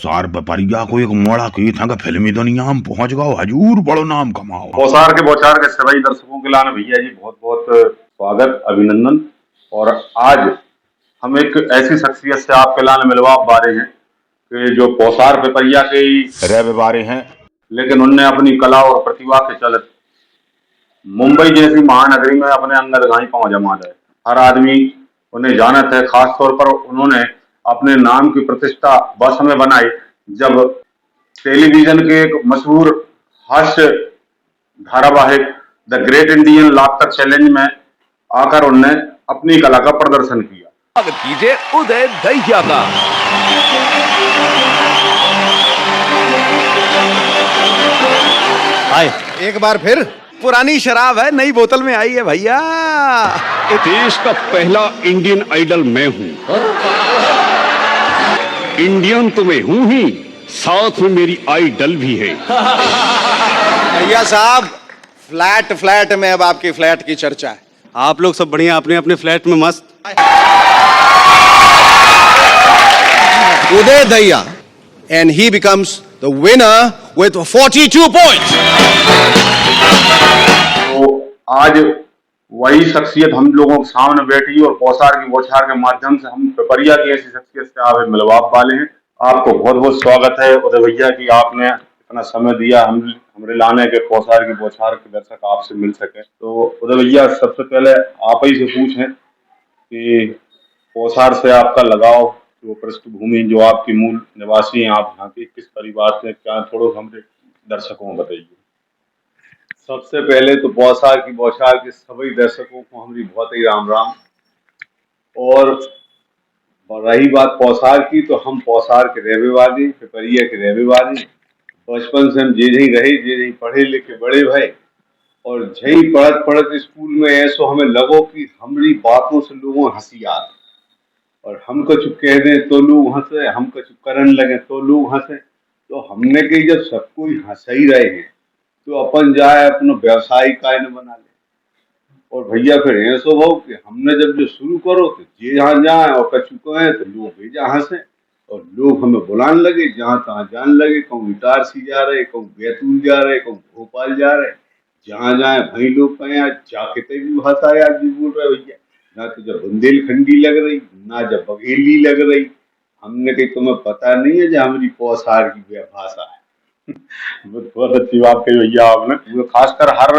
पौसार बपरिया को एक मोड़ा की था फिल्मी दुनिया में पहुंच गओ हजूर बड़ो नाम कमाओ। पौसार के बौछार के सभी दर्शकों के लाने भैया जी बहुत बहुत स्वागत अभिनंदन। और आज हम एक ऐसी शख्सियत से आपके लाने मिलवा पा रहे हैं कि जो पौसार पिपरिया के ही रह बारे हैं, लेकिन उनने अपनी कला और प्रतिभा के चलते मुंबई जैसी महानगरी में अपने अंदर घाई पांव जमा है। हर आदमी उन्हें जानत है। खास तौर पर उन्होंने अपने नाम की प्रतिष्ठा बस में बनाई जब टेलीविजन के एक मशहूर हास्य धारावाहिक the great Indian laughter challenge में आकर उन्होंने अपनी कला का प्रदर्शन किया। स्वागत कीजिए उदय दहिया का। हाय एक बार फिर पुरानी शराब है नई बोतल में आई है भैया। देश का पहला इंडियन आइडल मैं हूँ। इंडियन तो मैं हूँ ही, साथ में मेरी आइडल भी है। भैया साहब फ्लैट में अब आपकी फ्लैट की चर्चा है। आप लोग सब बढ़िया अपने अपने फ्लैट में मस्त। उदय Dahiya and he becomes the winner with 42 points. तो आज वही शख्सियत हम लोगों के सामने बैठी और पौसार की बौछार के माध्यम से हम पिपरिया की ऐसी शख्सियत से आप मिलवा वाले हैं। आपको बहुत बहुत स्वागत है उदय भैया कि आपने इतना समय दिया हमरे लाने के पौसार की बौछार के दर्शक आपसे मिल सके। तो उदय भैया सबसे पहले आप ही से पूछें कि पौसार से आपका लगाव, जो पृष्ठभूमि, जो आपकी मूल निवासी हैं आप यहाँ के, किस परिवार से, क्या थोड़ा हमारे दर्शकों को बताइए। सबसे पहले तो पौसार की बौछार के सभी दर्शकों को हमारी बहुत ही राम राम। और रही बात पौसार की, तो हम पौसार के रहनेवासी, पिपरिया के रहनेवासी। बचपन से हम जे रहे, जे पढ़े लिखे बड़े भाई, और जही पढ़त स्कूल में ऐसो हमें लगो कि हमारी बातों से लोगों हंसी आती, और हम कुछ कह दें तो लोग हंसे, हम कुछ करने लगे तो लोग हंसे। तो हमने कही जब सब कोई हंस ही रहे हैं तो अपन जाए अपना व्यवसाय काय न बना ले। और भैया फिर ऐसो हो कि हमने जब जो शुरू करो तो जे जहाँ जाए और कछु कहें तो लोग भेजा हंसे, और लोग हमें बुलाने लगे, जहाँ तहाँ जाने लगे। कहूँ इटारसी जा रहे, कहूँ बैतूल जा रहे, कहूँ भोपाल जा रहे, जहाँ जाए वही लोग कहें आज जाके भी भाषा याद भी बोल रहे भैया। ना तो जब बुंदेलखंडी लग रही, ना जब बघेली लग रही। हमने कही तुम्हें पता नहीं है जो हमारी पौसार की भाषा है। बहुत अच्छी बात कही भैया आपने। खासकर हर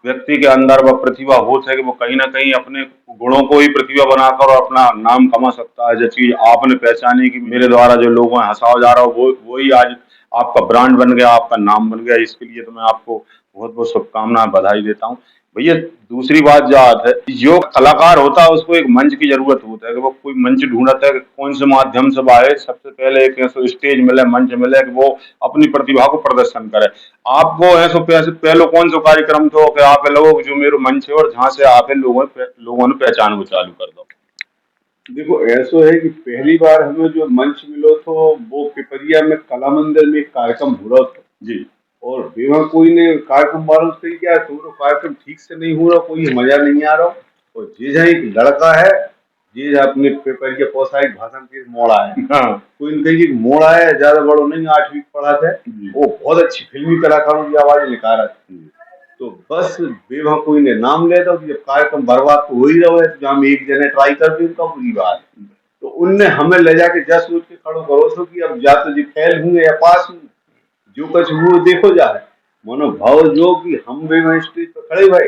व्यक्ति के अंदर वह प्रतिभा होती है कि वो कहीं ना कहीं अपने गुणों को ही प्रतिभा बनाकर और अपना नाम कमा सकता है। जो चीज आपने पहचानी कि मेरे द्वारा जो लोगों में हंसाया जा रहा हो वो ही आज आपका ब्रांड बन गया, आपका नाम बन गया। इसके लिए तो मैं आपको बहुत बहुत शुभकामनाएं, बधाई देता हूँ भैया। दूसरी बात जो आती है, जो कलाकार होता है उसको एक मंच की जरूरत होता है कि वो कोई मंच ढूंढता है कि कौन से माध्यम से आए। सबसे पहले एक ऐसा स्टेज मिले, मंच मिले कि वो अपनी प्रतिभा को प्रदर्शन करे। आपको ऐसा पहले कौन सा कार्यक्रम तो कि आप लोगों जो मेरे मंच है और जहाँ से आप लोगों ने पहचान को चालू कर दो। देखो ऐसा है कि पहली बार हमें जो मंच मिलो तो वो पिपरिया में कला मंदिर में एक कार्यक्रम हो रहा था जी। और वहाँ कोई ने कार्यक्रम वालों से क्या तो कार्यक्रम ठीक से नहीं हो रहा, कोई मजा नहीं आ रहा। और जे जहाँ एक लड़का है, जे अपने पेपर के पौसाई भाषण के मोड़ा है। हाँ। कोई कही मोड़ा है, ज्यादा बड़ो नहीं, 8वीं पढ़ा था, वो बहुत अच्छी फिल्मी कलाकारों की आवाज निकाल रहा था। तो बस वहाँ कोई ने नाम ले दो, जब कार्यक्रम बर्बाद तो हो ही रहा है, तो जहाँ एक जने ट्राई कर दी उनका बुरी बात। तो उनने हमें ले जाके जस सोच के खड़ो करो सो कि अब या तो जी फैल हूँ या पास हूँ, जो कुछ वो देखो जा है मनोभाव जो कि हम भी वहीं स्टेज पर खड़े भाई।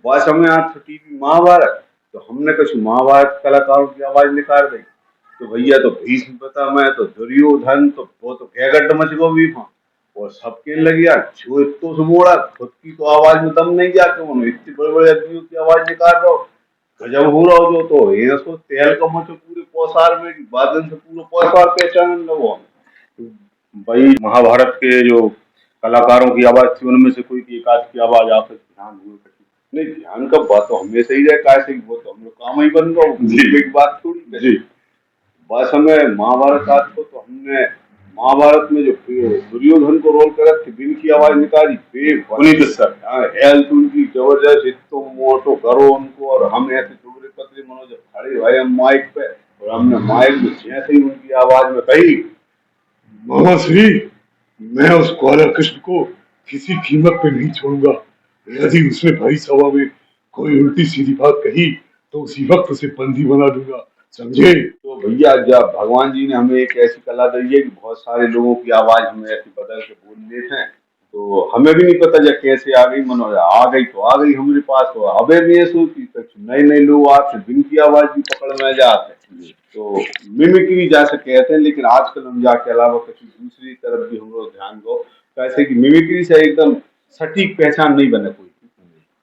बस हमें आज टीवी महाभारत, तो हमने कुछ महाभारत कलाकारों की आवाज निकाल दी। तो भैया तो भीष्म पितामह, तो दुर्योधन, तो वो तो गैगट मच गो भी वहाँ। और सबके लगे यार जो इतो से मोड़ा, खुद की तो आवाज में दम नहीं जाते, उन्होंने इतनी बड़े बड़े आदमियों की आवाज निकाल रहा हो, गजब हो रहा हो। जो तो ये सो तेल का मचो पूरे पौसार में, बादल से पूरा पौसार पहचान लगो। भाई महाभारत के जो कलाकारों की आवाज थी उनमें से कोई एक आध की आवाज आप ध्यान हुए? नहीं, ध्यान का बात तो हमेशा ही रहे, कैसे वो तो हम लोग काम ही बन गया, एक बात थोड़ी जी। बस हमें महाभारत आज को तो हमने महाभारत में जो दुर्योधन को रोल करा थी, बिन की आवाज निकाली पुनीत सर। हेल्थ उनकी जबरदस्त, इतो मोटो करो उनको, और हम ऐसे टुकड़े पतले मनो जब खड़े भाई हम माइक पे, और हमने माइक में जैसे ही उनकी आवाज में कही मामा श्री, मैं उस ग्वाला कृष्ण को किसी कीमत पे नहीं छोड़ूंगा। यदि उसने भाई सभा में कोई उल्टी सीधी बात कही तो उसी वक्त उसे बंदी बना दूंगा, समझे? तो भैया जब भगवान जी ने हमें एक ऐसी कला दी है कि बहुत सारे लोगों की आवाज हमें ऐसी बदल के बोल लेते हैं, तो हमें भी नहीं पता जब कैसे आ गई, मनो आ गई तो आ गई हमारे पास। तो हमें भी ये सोची कुछ नए नए लोग आपसे जिनकी आवाज भी पकड़ में जाते हैं, तो मिमिक्री जैसे कहते हैं। लेकिन आजकल हम जाके अलावा किसी दूसरी तरफ भी हम लोग ध्यान दो, कैसे कि मिमिक्री से एकदम सटीक पहचान नहीं बने कोई।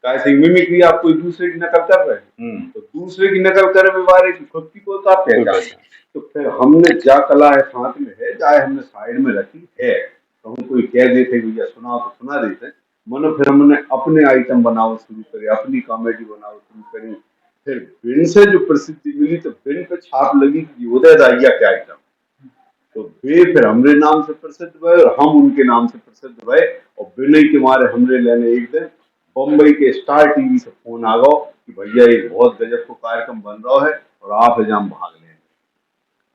कैसे मिमिक्री आप कोई दूसरे की नकल कर रहे हैं, तो दूसरे की नकल करे व्यवहार की खुद की को तो आप पहचान। तो फिर हमने जा कला है हाथ में है, चाहे हमने साइड में रखी है, तो हम कोई कह देते भैया सुनाओ तो सुना देते, मनो फिर हमने अपने आइटम बनाओ शुरू करे, अपनी कॉमेडी बनाओ शुरू करी। फिर बिन से जो प्रसिद्धि मिली तो बिन पे छाप लगी कि उदय दाहिया के आइटम, तो वे फिर हमरे नाम से प्रसिद्ध हुए और हम उनके नाम से प्रसिद्ध हुए। और बिनई के मारे हमरे लेने एक दिन बम्बई के स्टार टीवी से फोन आ गया कि भैया एक बहुत गजब को कार्यक्रम बन रहा है और आप हजाम भाग लें।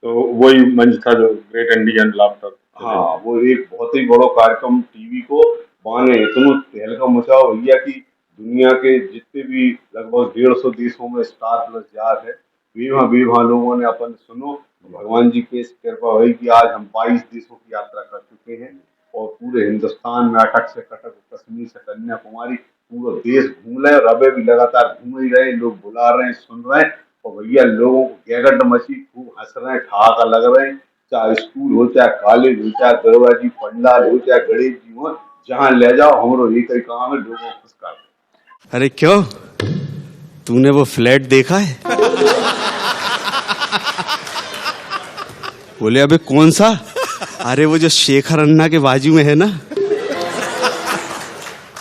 तो वही मंच था जो ग्रेट इंडियन लाफ्टर। हाँ, वो एक बहुत ही बड़ा कार्यक्रम टीवी को बाने इतना तहलका मचाओ भैया की दुनिया के जितने भी लगभग 150 देशों में स्टार प्लस जार है, वे वहाँ लोगों ने अपन सुनो। भगवान जी की कृपा हुई कि आज हम 22 देशों की यात्रा कर चुके हैं और पूरे हिंदुस्तान में अटक से कटक, कश्मीर से कन्याकुमारी पूरा देश घूम रहे और अबे भी लगातार घूम ही रहे, लोग बुला रहे हैं, सुन रहे हैं। और भैया लोगों को गैगट मची, खूब हंस रहे हैं, ठहाका लग रहे हैं। चाहे स्कूल हो, चाहे कॉलेज हो, चाहे दरबार जी पंडाल हो, चाहे गणेश जी हो, जहाँ ले जाओ हमरो एक ही काम है, लोगों को खुश कर दो। अरे क्यों, तूने वो फ्लैट देखा है? बोले अबे कौन सा? अरे वो जो शेखर अन्ना के बाजू में है ना।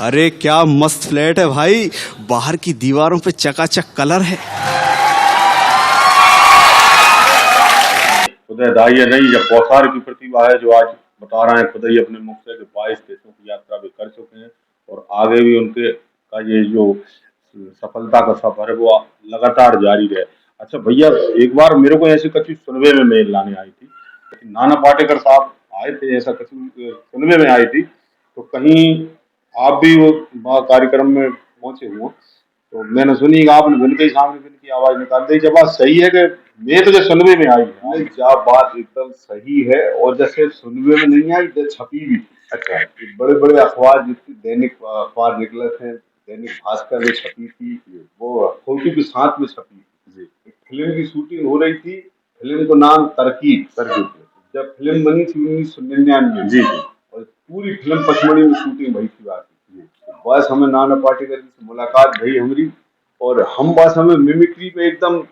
अरे क्या मस्त फ्लैट है भाई, बाहर की दीवारों पे चकाचक कलर है। उदय दाहिया नहीं, जब पौसार की प्रतिभा है जो आज बता रहे हैं खुद ही अपने मुख से कि 22 देशों की यात्रा भी कर चुके हैं और आगे भी उनके का ये जो सफलता का सफर है वो लगातार जारी रहे। अच्छा भैया, एक बार मेरे को ऐसी कच्ची सुनवे में मेल लाने आई थी, नाना पाटेकर साहब आए थे, ऐसा कच्ची सुनवे में आई थी, तो कहीं आप भी वो कार्यक्रम में पहुंचे हुए, तो मैंने सुनी कि आपने बिन के सामने बिन की आवाज निकाल दी। जब बात सही है कि मैं तो जो सुनवे में आई है, जब बात एकदम सही है और जैसे सुनवे में नहीं आई तो छपी भी। अच्छा, बड़े बड़े अखबार जितने दैनिक अखबार निकले थे, दैनिक भास्कर में छपी थी, वो फोटो के साथ में छपी थी। एक फिल्म की शूटिंग हो रही थी, फिल्म का नाम तरकीब। जब फिल्म बनी थी 1999 जी, और पूरी फिल्म पचमढ़ी में शूटिंग भई थी बात। बस हमें नाना पाटेकर से मुलाकात भई हमारी, और हम बस हमें मिमिक्री पे एकदम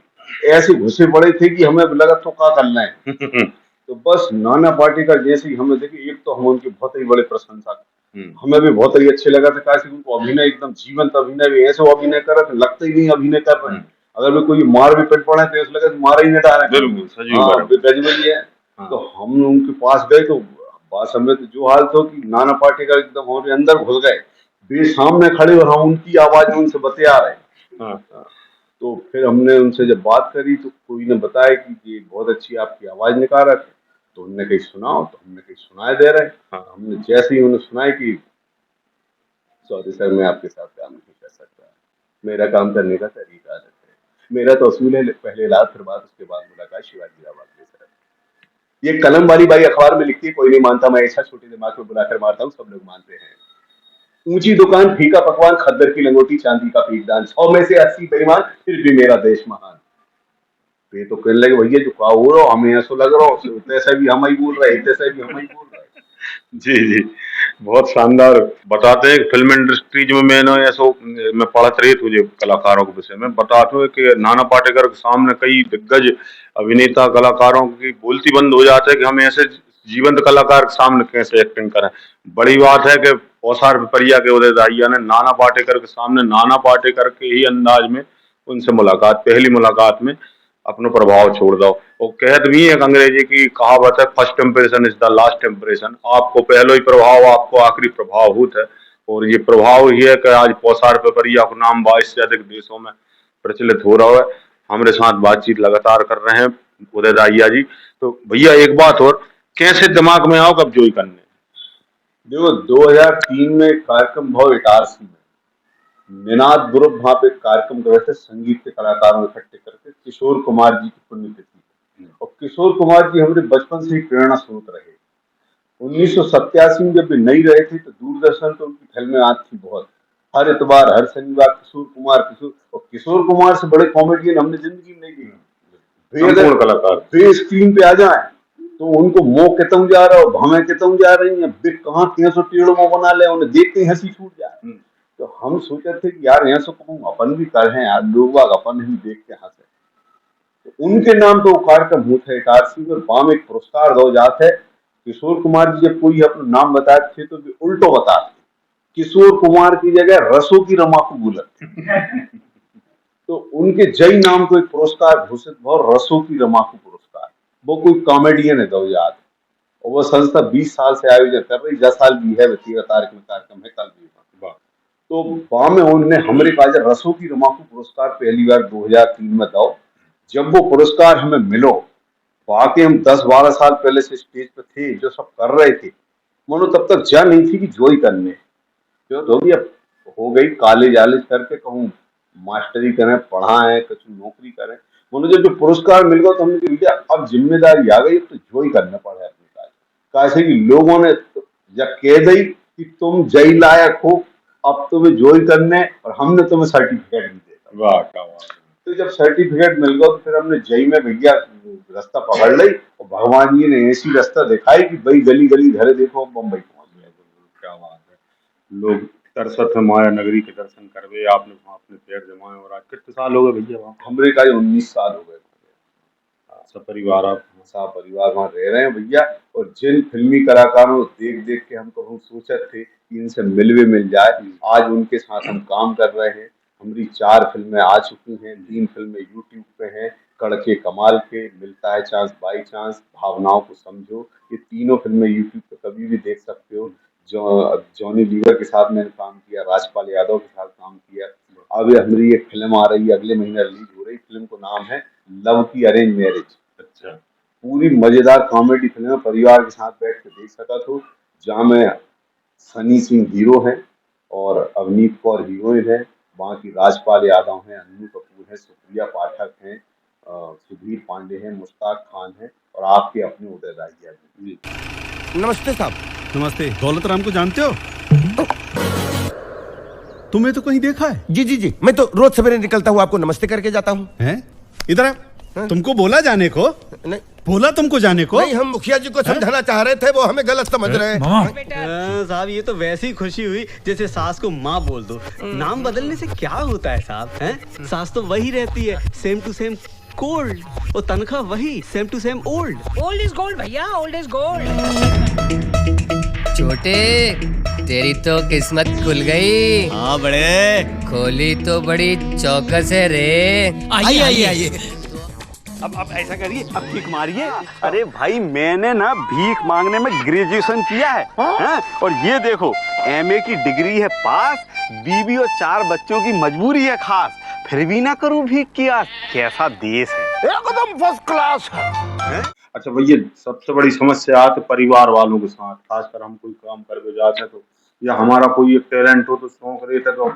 ऐसे घुसे पड़े थे कि हमें लगा तो क्या करना है। तो बस नाना पाटेकर जैसे ही हमें देखे, एक तो हम उनके बहुत ही बड़े प्रशंसक, हमें भी बहुत ही अच्छे लगा था। कैसे उनको अभिनय एकदम जीवंत अभिनय भी ऐसे अभिनय कर रहे थे, लगता ही नहीं अभिनय कर रहे हैं। अगर भी कोई मार भी पिट पड़े तो ऐसा लगा मारा ही नहीं डाले। बिल्कुल सजी गजब है। तो हम उनके पास गए तो बस हमें तो जो हाल था कि नाना पाटेकर एकदम हमारे अंदर घुस गए, वे सामने खड़े और हम उनकी आवाज में उनसे बतिया रहे हैं। तो फिर हमने उनसे जब बात करी तो कोई ने बताया कि ये बहुत अच्छी आपकी आवाज निकाल रहे थे, तो उनने कहीं सुनाओ, तो हमने कहीं सुनाए दे रहे हैं। हमने जैसे ही उन्हें सुनाया कि सॉरी सर, मैं आपके साथ काम नहीं कर सकता, मेरा काम करने का तरीका अलग है, मेरा तो असूल है पहले इलाज फिर बात, उसके बाद मुलाकात, शिवाजी राव के सर। ये कलम वाली बाई अखबार में लिखती है, कोई नहीं मानता, मैं ऐसा छोटे दिमाग में बुलाकर मारता हूँ, सब लोग मानते हैं। ऊंची दुकान, फीका पकवान, खद्दर की लंगोटी, चांदी का पीकदान, 100 में से 80 बेईमान, फिर भी मेरा देश महान। ये तो कहने लगे भैया जो कहा हो रहा हमें ऐसा लग रहा हो, तैसे भी हम ही बोल रहे, तैसे भी हम ही बोल रहे। जी, बहुत शानदार बताते हैं। फिल्म इंडस्ट्रीज में मैंने ऐसा मैं पढ़त रही तुझे कलाकारों के विषय में बताते हुए कि नाना पाटेकर के सामने कई दिग्गज अभिनेता कलाकारों की बोलती बंद हो जाते हैं कि हम ऐसे जीवंत कलाकार के सामने कैसे एक्टिंग करें। बड़ी बात है कि पौसार पिपरिया के उदय दाहिया ने नाना पाटेकर के सामने नाना पाटेकर के ही अंदाज में उनसे मुलाकात, पहली मुलाकात में अपना प्रभाव छोड़ दो। और कहत भी एक अंग्रेजी की कहावत है, first impression is the last impression. आपको पहले ही प्रभाव, आपको आखिरी प्रभाव होता है, और ये प्रभाव ही है कि आज पौसार पिपरिया को नाम 22 से अधिक देशों में प्रचलित हो रहा है। हमारे साथ बातचीत लगातार कर रहे हैं उदय दाहिया जी। तो भैया एक बात और कैसे दिमाग में आओ कब जोई करने? देखो 2003 में एक कार्यक्रम भाव इटारसी में निनाद ग्रुप वहां पे एक कार्यक्रम कर रहे थे संगीत के कलाकारों को इकट्ठे करके, किशोर कुमार जी की पुण्यतिथि। और किशोर कुमार जी हमारे बचपन से ही प्रेरणा स्रोत रहे। 1987 में जब वे नहीं रहे थे तो दूरदर्शन तो उनकी फिल्में आती थी बहुत, हर इतवार हर शनिवार किशोर कुमार से बड़े कॉमेडियन हमने जिंदगी में नहीं देखे। कलाकार वे स्क्रीन पे आ जाए तो उनको मोह कितम जा रहा हो, भावे कितम जा रही है, बिक कहाँ 300 टेढ़ मुंह बना ले, उन्हें देखते ही हंसी छूट जाए। तो हम सोचे थे कि यार यहाँ से अपन भी कर हैं यार, लोग बाग अपन भी देख के हंसे। तो उनके नाम तो कार्यक्रम होते है इटारसी में, वहां एक पुरस्कार दो जाते है। किशोर कुमार जी जब कोई अपना नाम बताते थे तो वे उल्टो बताते, किशोर कुमार की जगह रसों की रमा को बोलते। तो उनके जय नाम को एक पुरस्कार घोषित हुआ, रसों की रमा को पुरस्कार। वो कोई कॉमेडियन है दो याद, और वो संस्था 20 साल से आयोजन कर रही, 10 साल भी है, 13 तारीख में कार्यक्रम है, कल भी। तो वहां में उन्होंने हमरे काज रसों की रमा को पुरस्कार पहली बार 2003 में दो। जब वो पुरस्कार हमें मिलो, वाकई हम 10-12 साल पहले से स्टेज पे थे, जो सब कर रहे थे, मनो तब तक जा नहीं थी कि जोई करने तो भी अब हो गई, कॉलेज आलेज करके कहूँ मास्टरी करें, पढ़ाएं, कुछ नौकरी करें। मनो जब जो पुरस्कार मिल गया तो हमने भैया अब जिम्मेदारी आ गई, तो जोई करना पड़ा अपने काज। कैसे कि लोगों ने या कह दी कि तुम जय लायक हो, अब तुम्हें जोई करने, और हमने तुम्हें सर्टिफिकेट भी देता। वाह क्या बात है। तो जब सर्टिफिकेट मिल गया तो फिर हमने जय में भैया रास्ता पकड़ ली, और भगवान जी ने ऐसी रास्ता दिखाई कि भाई गली गली घरे देखो बम्बई पहुंच गए। क्या बात है। लोग तरसत है माया नगरी के दर्शन करवे, आपने वहाँ अपने पैर जमाए, और आज कितने साल हो गए भैया वहाँ? हमरे का 19 साल हो गए। सब परिवार आप सब परिवार वहाँ रह रहे हैं भैया। और जिन फिल्मी कलाकारों को देख देख के हम सोचे थे कि इनसे मिल जाए, आज उनके साथ हम काम कर रहे हैं। हमारी 4 फिल्में आ चुकी हैं, 3 फिल्में यूट्यूब पे हैं, कड़के कमाल के, मिलता है चांस बाई चांस, भावनाओं को समझो, ये तीनों फिल्में यूट्यूब पे कभी भी देख सकते हो। जॉनी लीवर के साथ मैंने काम किया, राजपाल यादव के साथ काम किया। अब हमारी एक फिल्म आ रही है, अगले महीने रिलीज हो रही, फिल्म को नाम है लव की अरेंज मैरिज। अच्छा, पूरी मजेदार कॉमेडी फिल्म, परिवार के साथ बैठ के देख सका तो, जहाँ में सनी सिंह हीरो है और अवनीत कौर हीरोइन है, वहाँ की राजपाल यादव हैं, अन्नू कपूर है, सुप्रिया पाठक हैं, सुधीर पांडे हैं, मुश्ताक खान है, और आपके अपने उदय राय जी। नमस्ते साहब। नमस्ते। दौलत राम को जानते हो? तुम्हें तो कहीं देखा है? जी जी जी, मैं तो रोज सवेरे निकलता हूँ, आपको नमस्ते करके जाता हूँ। हैं? इधर आ। तुमको बोला जाने को? नहीं, बोला तुमको जाने को? नहीं, हम मुखिया जी को समझाना चाह रहे थे, वो हमें गलत समझ रहे हैं। साहब ये तो वैसी खुशी हुई जैसे सास को माँ बोल दो। नाम बदलने से क्या होता है साहब? हैं? सास तो वही रहती है, सेम टू सेम कोल्ड, और तनख्वाह वही, same to same old. Old is gold भैया, ओल्ड इज गोल्ड। छोटे, तेरी तो किस्मत खुल गई। हाँ बड़े। खोली तो बड़ी चौकस है रे। आइए आइए आइए। अब ऐसा करिए, अब भीख मारिए। अरे भाई मैंने ना भीख मांगने में ग्रेजुएशन किया है, हाँ? और ये देखो एमए की डिग्री है पास, बीवी और 4 बच्चों की मजबूरी है खास, फिर भी ना करूं भीख किया। कैसा देश है, एकदम फर्स्ट क्लास है। अच्छा भैया, सबसे बड़ी समस्या आती परिवार वालों के साथ, खासकर हम कोई काम करके जाते तो, या हमारा कोई एक टैलेंट हो तो शौक रहता, तो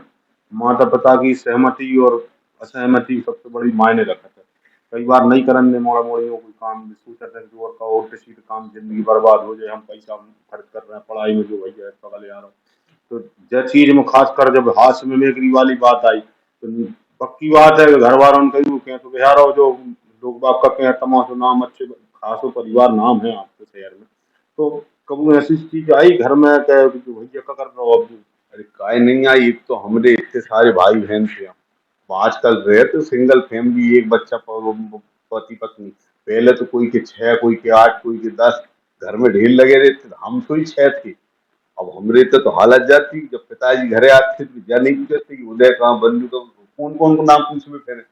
माता पिता की सहमति और असहमति सबसे बड़ी मायने रखता है। कई बार नहीं करने मोड़ा मोड़ियों कोई काम सोचते हैं जो का उल्टे सीधे काम, जिंदगी बर्बाद हो जाए, हम पैसा खर्च कर रहे हैं पढ़ाई में जो भैया पगल यार। तो जब चीज में खासकर जब हाथ में मेकरी वाली बात आई तो पक्की बात है कि घर वालों ने कही तो बिहार जो लोग बाप का कहें तमाशो नाम अच्छे खासो परिवार नाम है आपके शहर में, तो कभी ऐसी चीज आई घर में भैया क्या कर रहे हो अब? अरे काय नहीं आई, तो हमरे इतने सारे भाई बहन थे, आजकल रहे तो सिंगल फैमिली, एक बच्चा पति पत्नी, पहले तो कोई के 6, कोई के 8, कोई के 10 घर में ढेर लगे रहते, हम तो ही 6 थे। अब हमरे तो हालत जाती, जब पिताजी घरे आते थे या नहीं पूछते कि उदय कहाँ, बंधु का कौन कौन को नाम पूछ में, फिर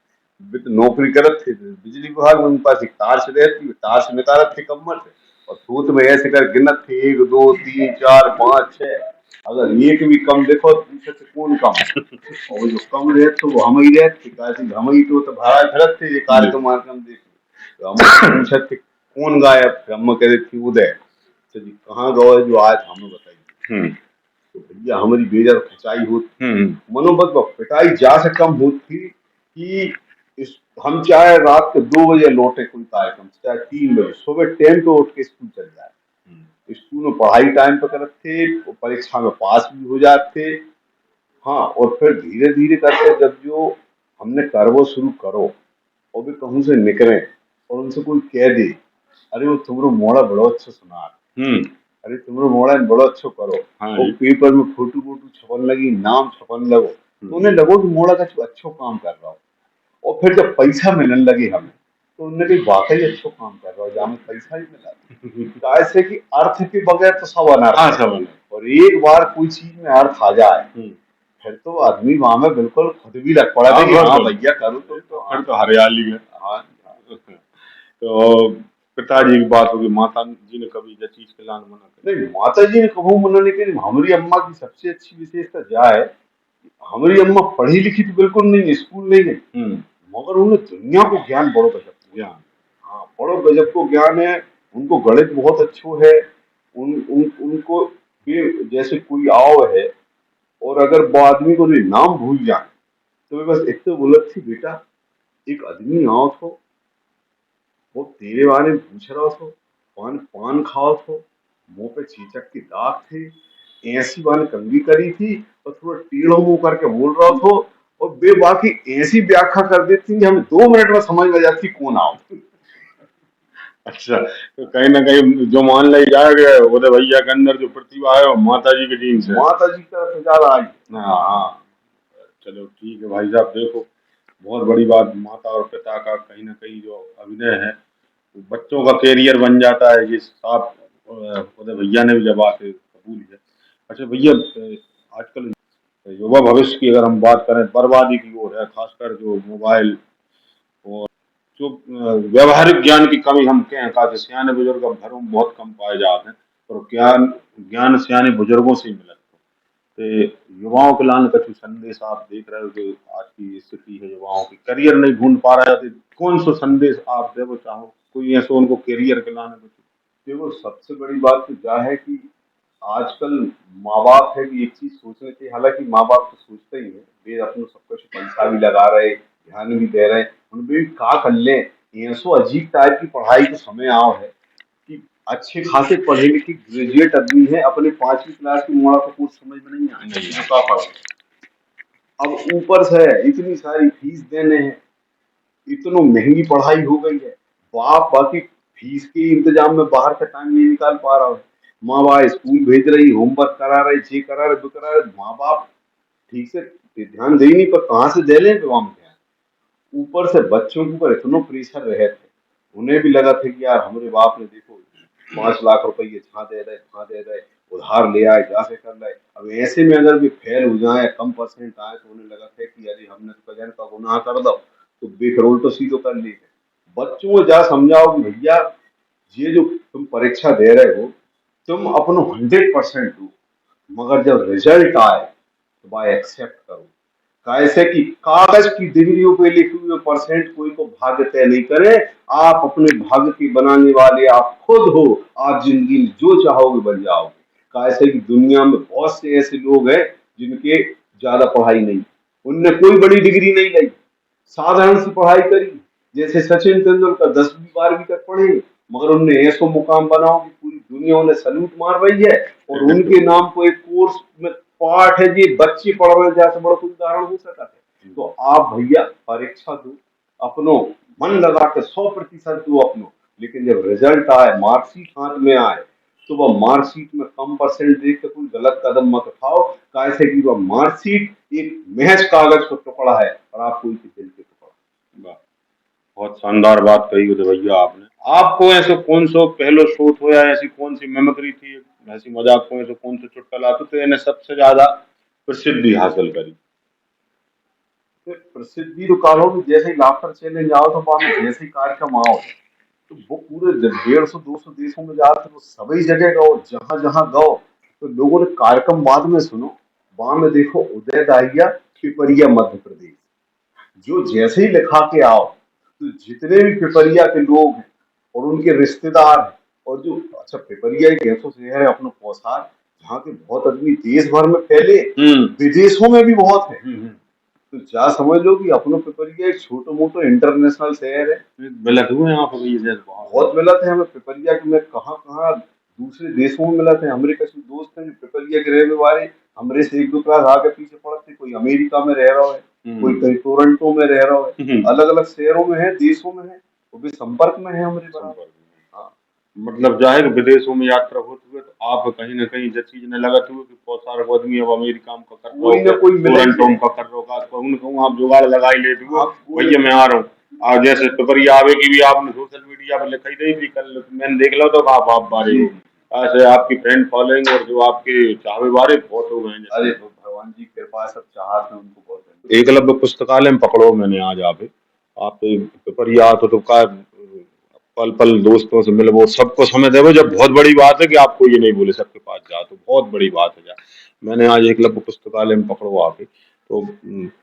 तो नौकरी करते थे बिजली विभाग में, उनके पास एक तार से रहती, तार से निकालत थे कमर से, और सूत में ऐसे कर गिनत थे 1 2 3 4 5 6, अगर एक भी कम देखो तो पीछे से कौन कम, और जो कम रहे तो वो हम ही रहते, हम ही तो भाड़ा खड़क थे ये कार्यक्रम देख, तो हम पूछते कौन गायब? फिर अम्मा कह रही थी उदय। अच्छा जी कहाँ गए जो आया था हमें बताइए। तो भैया हमारी बेजर खिंचाई होती, मनोबत व पिटाई जा से कम होती कि इस हम चाहे रात के 2 बजे लौटे कोई कार्यक्रम, चाहे 3 बजे, सुबह टाइम पे उठ के स्कूल चल जाए। स्कूल में पढ़ाई टाइम पे करते, परीक्षा में पास भी हो जाते। हाँ, और फिर धीरे धीरे करके जब जो हमने करवो शुरू करो और भी कहूँ से निकले और उनसे कोई कह दे अरे वो तुम्हारा मोड़ा बड़ो अच्छा सुना, अरे तुम्हारा मोड़ा बड़ो अच्छो करो, और पेपर में फोटो वोटो छपन लगी, नाम छपन लगो, तो उन्हें लगो कि मोड़ा का अच्छो काम कर रहा हो। और फिर जब पैसा मिलने लगे हमें तो उन्होंने कहा वाकई अच्छो काम कर रहा हो, जहाँ हमें पैसा ही मिला। ऐसे कि अर्थ के बगैर तो सब अनर्थ है। और एक बार कोई चीज में अर्थ आ जाए फिर तो आदमी वहां में बिल्कुल खुद भी लग पड़ा था कि हाँ भैया करो तो फिर तो हरियाली है। हाँ। तो पिताजी की बात होगी, माता जी ने कभी ये चीज के लाने मना कर? नहीं, माता जी ने कभी मना नहीं करी। हमारी अम्मा की सबसे अच्छी विशेषता क्या है, हमारी अम्मा पढ़ी लिखी तो बिल्कुल नहीं, स्कूल नहीं गई, मगर उन्हें दुनिया को ज्ञान बड़ो गजब ज्ञान, हाँ बड़ो गजब को ज्ञान है। उनको गणित बहुत अच्छो है। उनको ये जैसे कोई आओ है और अगर वो आदमी को नाम भूल जाए तो वे बस इतने बोलत थी बेटा एक आदमी आओ थो वो तेरे बारे में पूछ रहा था, पान पान खाओ थो, मुंह पे चीचक की दाग थे, ऐसी बात कंगी करी थी और थोड़ा टेढ़ो मुंह करके बोल रहा था और बेबाकी ऐसी व्याख्या कर देती कि हमें 2 मिनट में समझ में जाती कौन आओ। अच्छा, तो कहीं ना कहीं जो मान ली जाए उदय भैया के अंदर जो प्रतिभा है वो माता जी के जीन से, माता जी का तो ज्यादा आई। हाँ चलो ठीक है भाई साहब, देखो बहुत बड़ी बात, माता और पिता का कहीं ना कहीं जो अभिनय है बच्चों का कैरियर बन जाता है, ये साफ उदय भैया ने भी जब बात कबूल है। अच्छा भैया, आजकल युवा भविष्य की अगर हम बात करें बर्बादी की ओर है, खासकर जो मोबाइल और जो व्यवहारिक ज्ञान की कमी हम कहें, काफी सियाने बुजुर्ग अब घरों में बहुत कम पाए जाते हैं और ज्ञान ज्ञान सियाने बुजुर्गों से ही मिलता है। तो युवाओं के लाने कछु संदेश आप देख रहे हो कि आज की स्थिति है युवाओं की करियर नहीं ढूंढ पा रहा है, कौन सा संदेश आप देना चाहो, कोई ऐसा उनको करियर के लाने को? देखो सबसे बड़ी बात तो क्या है कि आजकल माँ बाप है कि एक चीज सोचने चाहिए, हालांकि माँ बाप तो सोचते ही है, वे अपने सब कुछ पैसा भी लगा रहे, ध्यान भी दे रहे, उनपे भी का कर ले। ये सो अजीब टाइप की पढ़ाई का समय आओ है कि अच्छे खासे पढ़े लिखे ग्रेजुएट आदमी है, अपने 5वीं क्लास की मोड़ा को कुछ समझ में नहीं आया, अब ऊपर से इतनी सारी फीस देने हैं, इतनी महंगी पढ़ाई हो गई है, बाप बाकी फीस के इंतजाम में बाहर का टाइम नहीं निकाल पा रहा है, माँ बाप स्कूल भेज रही, होमवर्क करा रहे, ये करा रहे, वो करा रहे, माँ बाप ठीक से ध्यान दे ही नहीं, पर कहाँ से दे लें वहां ध्यान। ऊपर से बच्चों के ऊपर इतना प्रेशर रहे थे, उन्हें भी लगा था कि यार हमारे बाप ने देखो 5 लाख रुपए छा दे रहे, उधार ले आए, जा से कर रहे, अब ऐसे में अगर भी फेल हो जाए, कम परसेंट आए, तो उन्हें लगा था कि अरे हमने तो बगैर का गुनाह कर दो, तो बेकरोल तो सीधो कर ली। बच्चों को जा समझाओ कि भैया ये जो तुम परीक्षा दे रहे हो तुम अपनो 100% दो, मगर जब रिजल्ट आए तो भाई एक्सेप्ट करो। कैसे कि कागज की डिग्रियों पे लिखे हुए परसेंट कोई को भाग्य तय नहीं करे, आप अपने भाग्य के बनाने वाले आप खुद हो, आप जिंदगी में जो चाहोगे बन जाओगे। कैसे कि दुनिया में बहुत से ऐसे लोग हैं जिनके ज्यादा पढ़ाई नहीं, उनने कोई बड़ी डिग्री नहीं ली, साधारण सी पढ़ाई करी, जैसे सचिन तेंदुलकर 10वीं 12वीं तक पढ़े, मगर उनने ऐसा मुकाम बनाओ कि पूरी दुनिया उन्हें सल्यूट मार रही है, और उनके नाम को एक कोर्स में पाठ है जी बच्चे पढ़ रहे हैं, जैसे बड़ा कोई उदाहरण हो सकता है। तो आप भैया परीक्षा दो, अपनो मन लगा के 100% दो अपनो, लेकिन जब रिजल्ट आए, मार्कशीट हाथ में आए, तो वह मार्कशीट में कम परसेंट देख के कोई गलत कदम मत उठाओ। कैसे कि वह मार्कशीट एक महज कागज का टुकड़ा है और आप कोई दिल के टुकड़ा। बहुत शानदार बात कही उदय भैया आपने। आपको ऐसे कौन सा पहलो शोध हो या ऐसी कौन सी मेमोरी थी, ऐसी मजाक को ऐसे कौन सा चुटकुला तो इन्हें सबसे ज्यादा प्रसिद्धि हासिल करी? प्रसिद्धि तो कालो में जैसे ही लाफ्टर चैलेंज आओ तो वहां जैसे ही कार्यक्रम आओ तो वो पूरे 150-200 देशों में जाते, वो सभी जगह गो, जहां जहां गो तो लोगों ने कार्यक्रम बाद में सुनो, वहां में देखो उदय दाहिया पिपरिया मध्य प्रदेश, जो जैसे ही लिखा के आओ तो जितने भी पिपरिया के लोग हैं और उनके रिश्तेदार हैं। और जो अच्छा पिपरिया एक ऐसा शहर है अपना पोसार, जहाँ के बहुत आदमी देश भर में फैले, विदेशों में भी बहुत है। तो क्या समझ लो कि अपना पिपरिया एक छोटा मोटा इंटरनेशनल शहर है। मिलत हुए यहाँ पर ये जैसे बहुत मिलत है हमें पिपरिया के, मैं कहाँ कहाँ दूसरे देशों में मिलत है। हमारे कुछ दोस्त हैं जो पिपरिया के रहने वाले, हमारे से 1-2 क्लास आगे पीछे पड़ते, कोई अमेरिका में रह रहा है, कोई कहीं टोरंटो में रह रहा है, अलग अलग शहरों में है, देशों में है, वो भी संपर्क में है हमारे बराबर। मतलब जाहिर विदेशों में यात्रा होती हुए तो आप कहीं ना कहीं जब चीज ने लगत हुए कि बहुत सारे आदमी अब अमेरिका में कर कोई ना कोई टोरंटो में कर रहा है, उनको आप जुगाड़ लगाई लेते हो भैया मैं आ रहा हूँ। आज जैसे पिपरिया आवे की भी आपने सोशल मीडिया पर लिखाई दी थी, कल मैंने देख लो तो आप बारे हो ऐसे आपकी फ्रेंड फॉलोइंग और जो आपके चाहवे बारे बहुत हो गए। अरे भगवान जी कृपा, सब चाहते हैं उनको बहुत। एकलव्य पुस्तकालय में पकड़ो मैंने आज आप पिपरिया तो का पल पल दोस्तों से मिले, वो सबको समय दे, जब बहुत बड़ी बात है कि आपको ये नहीं बोले सबके पास जा, तो बहुत बड़ी बात है। जा मैंने आज एकलव्य पुस्तकालय में पकड़ो आके, तो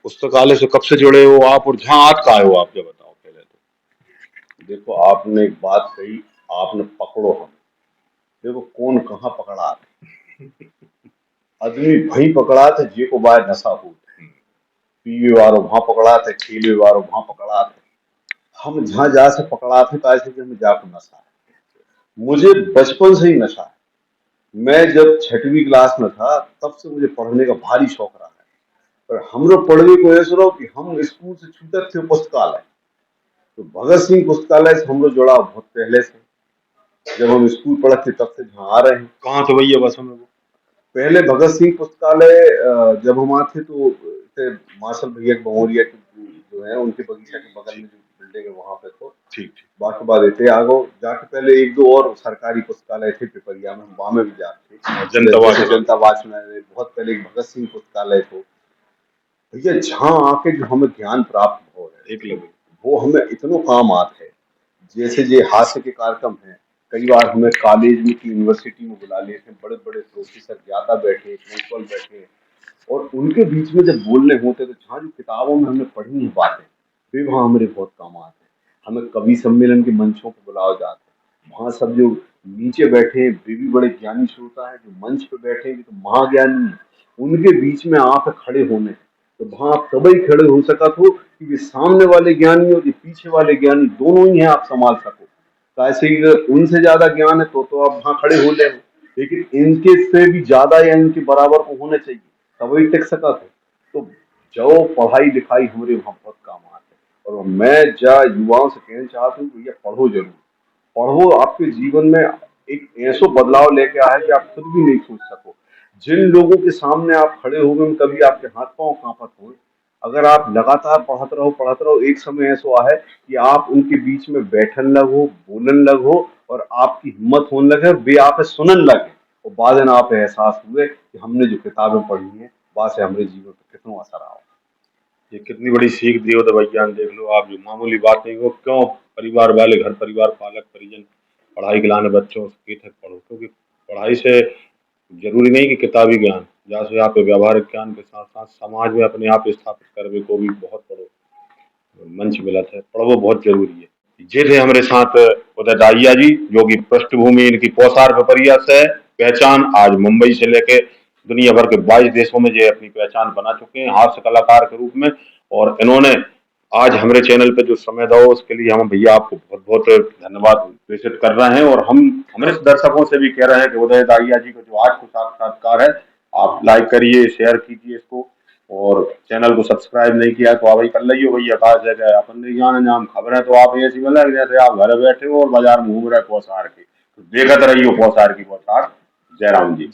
पुस्तकालय से कब से जुड़े हो आप और जहाँ आज का आए हो आप जब बताओ पहले तो। देखो आपने एक बात कही, आपने पकड़ो हम, देखो कौन कहाँ पकड़ा थे। आदमी भाई पकड़ा थे जे को बाय नशा हो, पीवे वालों वहां पकड़ा थे, खेलवे वालों वहां पकड़ा थे। हम जहाँ जा से पकड़ा थे कैसे कि हमें जाकर नशा है। मुझे बचपन से ही नशा है। मैं जब 6वीं क्लास में था तब से मुझे पढ़ने का भारी शौक रहा है। पर हम लोग पढ़ने को ऐसा रहो कि हम स्कूल से छूटे थे पुस्तकालय, तो भगत सिंह पुस्तकालय से हम लोग जुड़ा बहुत पहले से, जब हम स्कूल पढ़ते तब से जहाँ आ रहे हैं। कहाँ से भैया बस हम लोग पहले भगत सिंह पुस्तकालय जब हम आते तो मार्शल भैया बमोरिया जो है उनके बगीचा के बगल में जो बिल्डिंग है वहां पे तो ठीक बाकी बात थे आगो जाके पहले 1-2 और सरकारी पुस्तकालय थे पिपरिया में, वहां में भी जाते जनता वाच में बहुत पहले एक भगत सिंह पुस्तकालय थे भैया, जहाँ आके जो हमें ज्ञान प्राप्त हो रहा है एकलव्य, वो हमें इतना काम आते हैं। जैसे ये हास्य के कार्यक्रम है, कई बार हमें कॉलेज में की यूनिवर्सिटी में बुला लेते हैं, बड़े बड़े प्रोफेसर ज्ञाता बैठे, प्रिंसिपल बैठे, और उनके बीच में जब बोलने होते तो जहाँ जो किताबों में हमने पढ़ी है बातें वे वहाँ हमारे बहुत काम आते हैं। हमें कवि सम्मेलन के मंचों पर बुलाया जाता है, वहाँ सब जो नीचे बैठे वे भी बड़े ज्ञानी श्रोता है, जो मंच पे बैठे तो महाज्ञानी, उनके बीच में आप खड़े होने, तो वहाँ आप तभी खड़े हो सका तो कि वे सामने वाले ज्ञानी और पीछे वाले ज्ञानी दोनों ही हैं आप संभाल सको। तो ऐसे ही उनसे ज्यादा ज्ञान है तो आप वहाँ खड़े हो ले, लेकिन इनके से भी ज्यादा या इनके बराबर को होना चाहिए तभी टिक सका थे। तो जो पढ़ाई लिखाई हमारे वहाँ बहुत काम आते हैं, और मैं युवाओं से कहना चाहता हूँ भैया पढ़ो जरूर, पढ़ो, आपके जीवन में एक ऐसा बदलाव लेके आया कि आप खुद भी नहीं सोच सको। जिन लोगों के सामने आप खड़े हो गए कभी आपके हाथ पांव कांपत हो, अगर आप लगातार पढ़ते रहो, एक समय ऐसा है कि आप उनके बीच में बैठन लगो, बोलन लगो, और आपकी हिम्मत होने लगे, वे आप सुनन लगे, और बाद में आप एहसास हुए कि हमने जो किताबें पढ़ी हैं वहां से हमारे जीवन पर कितना असर आओ। ये कितनी बड़ी सीख दी हो तो भैया देख लो आप, जो मामूली बात नहीं हो, क्यों परिवार वाले घर परिवार पालक परिजन पढ़ाई के लाने बच्चों के तक पढ़ो, क्योंकि पढ़ाई से जरूरी नहीं कि किताबी ज्ञान, जैसे आप व्यावहारिक ज्ञान के साथ साथ समाज में अपने आप स्थापित करने को भी बहुत बड़ो मंच मिला था, पढ़ो बहुत जरूरी है। ये थे हमारे साथ उदय दाहिया जी, जो कि पृष्ठभूमि इनकी पोसार पिपरिया से पहचान आज मुंबई से लेके दुनिया भर के 22 देशों में ये अपनी पहचान बना चुके हैं हास्य कलाकार के रूप में। और इन्होंने आज हमारे चैनल पे जो समय दो उसके लिए हम भैया आपको बहुत बहुत धन्यवाद प्रेषित कर रहे हैं। और हम हमारे दर्शकों से भी कह रहे हैं कि उदय दाहिया जी का जो आज को साक्षात्कार है आप लाइक करिए, शेयर कीजिए इसको, और चैनल को सब्सक्राइब नहीं किया तो आप कर लीजिए भैया। खास जगह अपन नहीं जाने नाम खबरें तो आप ऐसी मिले जैसे आप घर बैठे हो और बाजार में घूम रहे पोसार की, तो देखते रहिए पोसार की बौछार। जयराम जी।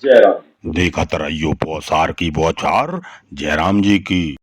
देखत रहियो पोसार की बौछार जयराम जी की।